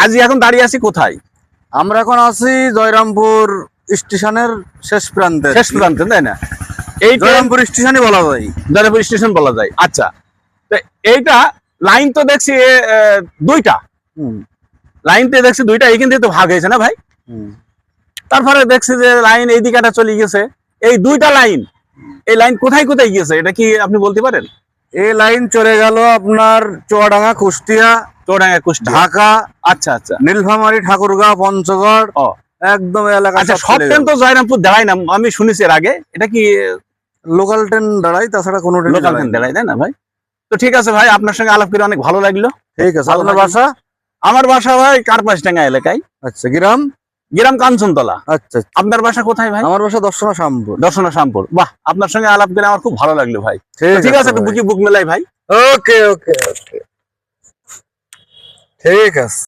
আজ এখন দাঁড়িয়ে আছি কোথায়? আমরা এখন আছি জয়রামপুর স্টেশনের শেষ প্রান্তে। শেষ প্রান্তে, তাই না? এই জয়রামপুর স্টেশনই বলা যায়। জয়রামপুর স্টেশন বলা যায়। আচ্ছা, তো এইটা লাইন তো দেখছি দুইটা, লাইন তো দেখছি দুইটা, এইখান থেকে তো ভাগ হয়েছে না ভাই? তারপরে দেখছি যে লাইন এই দিকে চলে গেছে, এই দুইটা লাইন, এই লাইন কোথায় কোথায় গিয়েছে এটা কি আপনি বলতে পারেন? এই লাইন চলে গেল আপনার চুয়াডাঙ্গা, কুষ্টিয়া, চৌডাঙ্গা, কুষ্টিয়া, ঢাকা, আচ্ছা আচ্ছা, নীলফামারী, ঠাকুরগাঁও, পঞ্চগড়, ও একদম এলাকা। আচ্ছা, সব ট্রেন তো জয়রামপুর দাঁড়ায় না, আমি শুনেছি এর আগে। এটা কি লোকাল ট্রেন দাঁড়ায়, তাছাড়া কোনো লোকাল ট্রেন দাঁড়ায়, তাই না ভাই? তো ঠিক আছে ভাই, আপনার সঙ্গে আলাপ করে অনেক ভালো লাগলো। ঠিক আছে। ভালো আপনার থাকবেন। বাসা? আমার বাসা ভাই কার্পাসডাঙ্গা এলাকায়। আচ্ছা, গ্রাম? গ্রাম কাঞ্চনতলা। আচ্ছা, আপনার বাসা কোথায় ভাই? আমার বাসা দর্শনা শ্যামপুর। দর্শনা শ্যামপুর। বাহ, আপনার সঙ্গে আলাপ করে আমার খুব ভালো লাগলো ভাই। ঠিক আছে, একটু বুকি বুক মেলাই ভাই। ওকে ওকে ওকে, ঠিক আছে।